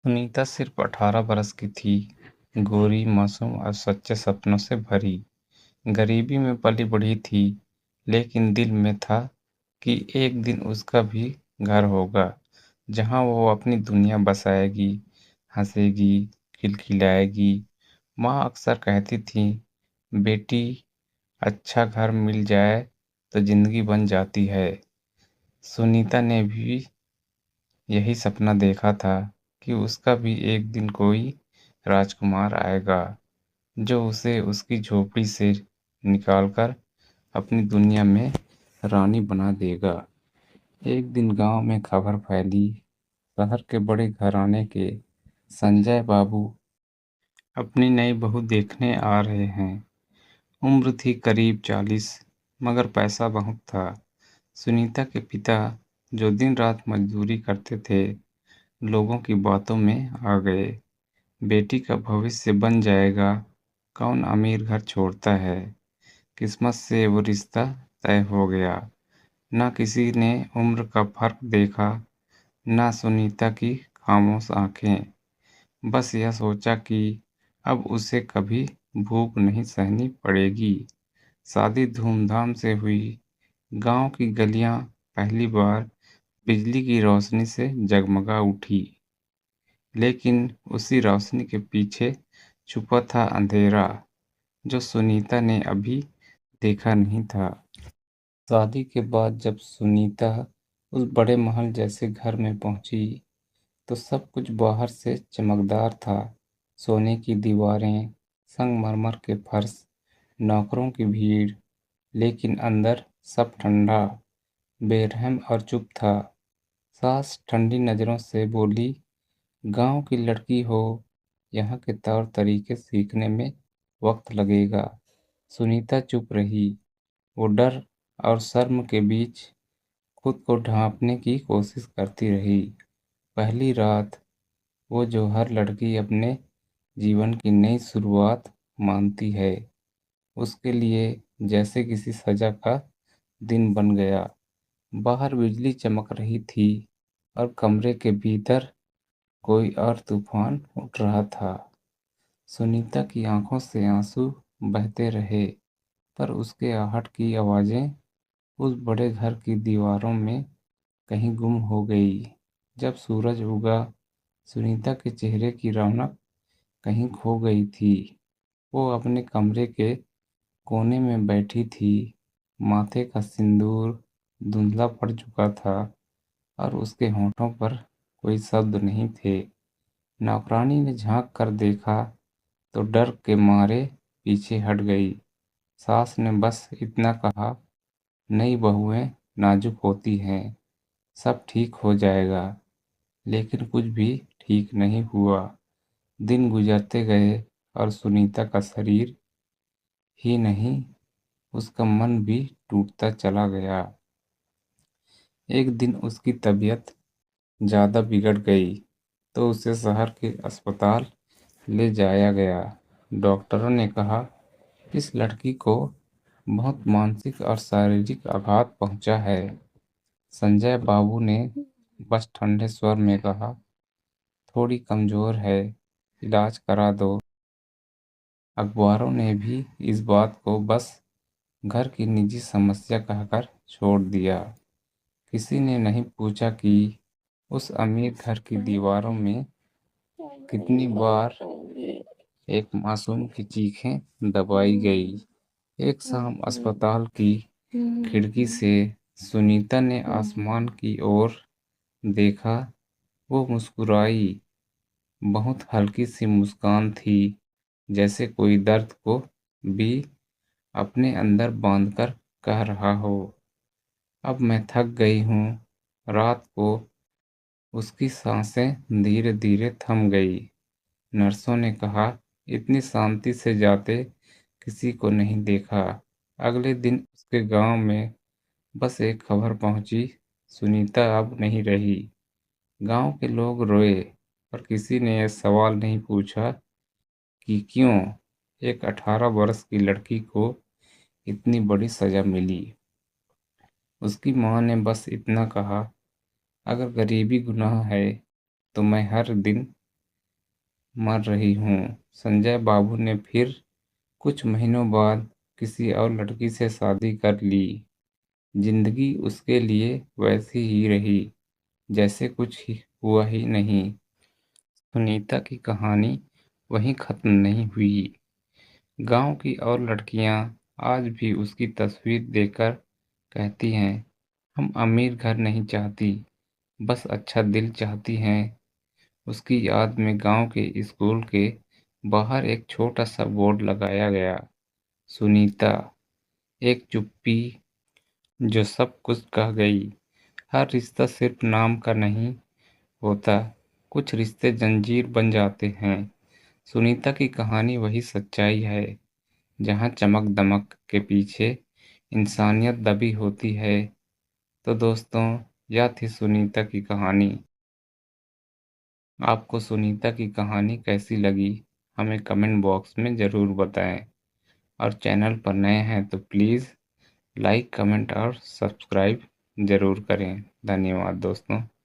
सुनीता सिर्फ 18 बरस की थी, गोरी, मासूम और सच्चे सपनों से भरी। गरीबी में पली-बढ़ी थी, लेकिन दिल में था कि एक दिन उसका भी घर होगा, जहाँ वो अपनी दुनिया बसाएगी, हँसेगी, खिलखिलाएगी। माँ अक्सर कहती थीं, "बेटी, अच्छा घर मिल जाए तो जिंदगी बन जाती है।" सुनीता ने भी यही सपना देखा था कि उसका भी एक दिन कोई राजकुमार आएगा, जो उसे उसकी झोपड़ी से निकालकर अपनी दुनिया में रानी बना देगा। एक दिन गांव में खबर फैली, शहर के बड़े घराने के संजय बाबू अपनी नई बहू देखने आ रहे हैं। उम्र थी करीब 40, मगर पैसा बहुत था। सुनीता के पिता, जो दिन रात मजदूरी करते थे, लोगों की बातों में आ गए। बेटी का भविष्य बन जाएगा, कौन अमीर घर छोड़ता है। किस्मत से वो रिश्ता तय हो गया। ना किसी ने उम्र का फर्क देखा, ना सुनीता की खामोश आंखें। बस यह सोचा कि अब उसे कभी भूख नहीं सहनी पड़ेगी। शादी धूमधाम से हुई। गांव की गलियां पहली बार बिजली की रोशनी से जगमगा उठी, लेकिन उसी रोशनी के पीछे छुपा था अंधेरा, जो सुनीता ने अभी देखा नहीं था। शादी के बाद जब सुनीता उस बड़े महल जैसे घर में पहुंची, तो सब कुछ बाहर से चमकदार था। सोने की दीवारें, संगमरमर के फर्श, नौकरों की भीड़, लेकिन अंदर सब ठंडा, बेरहम और चुप था। सास ठंडी नजरों से बोली, गांव की लड़की हो, यहाँ के तौर तरीके सीखने में वक्त लगेगा। सुनीता चुप रही। वो डर और शर्म के बीच खुद को ढांपने की कोशिश करती रही। पहली रात, वो जो हर लड़की अपने जीवन की नई शुरुआत मानती है, उसके लिए जैसे किसी सजा का दिन बन गया। बाहर बिजली चमक रही थी और कमरे के भीतर कोई और तूफान उठ रहा था। सुनीता की आंखों से आंसू बहते रहे, पर उसके आहट की आवाजें उस बड़े घर की दीवारों में कहीं गुम हो गई। जब सूरज उगा, सुनीता के चेहरे की रौनक कहीं खो गई थी। वो अपने कमरे के कोने में बैठी थी। माथे का सिंदूर धुंधला पड़ चुका था और उसके होठों पर कोई शब्द नहीं थे। नौकरानी ने झांक कर देखा तो डर के मारे पीछे हट गई। सास ने बस इतना कहा, नई बहुएं नाजुक होती हैं, सब ठीक हो जाएगा। लेकिन कुछ भी ठीक नहीं हुआ। दिन गुजरते गए और सुनीता का शरीर ही नहीं, उसका मन भी टूटता चला गया। एक दिन उसकी तबीयत ज़्यादा बिगड़ गई, तो उसे शहर के अस्पताल ले जाया गया। डॉक्टरों ने कहा, इस लड़की को बहुत मानसिक और शारीरिक आघात पहुंचा है। संजय बाबू ने बस ठंडे स्वर में कहा, थोड़ी कमजोर है, इलाज करा दो। अखबारों ने भी इस बात को बस घर की निजी समस्या कहकर छोड़ दिया। किसी ने नहीं पूछा कि उस अमीर घर की दीवारों में कितनी बार एक मासूम की चीखें दबाई गई। एक शाम अस्पताल की खिड़की से सुनीता ने आसमान की ओर देखा। वो मुस्कुराई। बहुत हल्की सी मुस्कान थी, जैसे कोई दर्द को भी अपने अंदर बांधकर कह रहा हो, अब मैं थक गई हूँ। रात को उसकी सांसें धीरे धीरे थम गई। नर्सों ने कहा, इतनी शांति से जाते किसी को नहीं देखा। अगले दिन उसके गांव में बस एक खबर पहुंची, सुनीता अब नहीं रही। गांव के लोग रोए, पर किसी ने यह सवाल नहीं पूछा कि क्यों एक 18 बरस की लड़की को इतनी बड़ी सजा मिली। उसकी मां ने बस इतना कहा, अगर गरीबी गुनाह है तो मैं हर दिन मर रही हूँ। संजय बाबू ने फिर कुछ महीनों बाद किसी और लड़की से शादी कर ली। जिंदगी उसके लिए वैसी ही रही जैसे कुछ ही हुआ ही नहीं। सुनीता की कहानी वहीं खत्म नहीं हुई। गांव की और लड़कियां आज भी उसकी तस्वीर देखकर कहती हैं, हम अमीर घर नहीं चाहती, बस अच्छा दिल चाहती हैं। उसकी याद में गांव के स्कूल के बाहर एक छोटा सा बोर्ड लगाया गया। सुनीता, एक चुप्पी जो सब कुछ कह गई। हर रिश्ता सिर्फ नाम का नहीं होता, कुछ रिश्ते जंजीर बन जाते हैं। सुनीता की कहानी वही सच्चाई है जहाँ चमक दमक के पीछे इंसानियत दबी होती है। तो दोस्तों, यह थी सुनीता की कहानी। आपको सुनीता की कहानी कैसी लगी, हमें कमेंट बॉक्स में ज़रूर बताएं। और चैनल पर नए हैं तो प्लीज़ लाइक, कमेंट और सब्सक्राइब ज़रूर करें। धन्यवाद दोस्तों।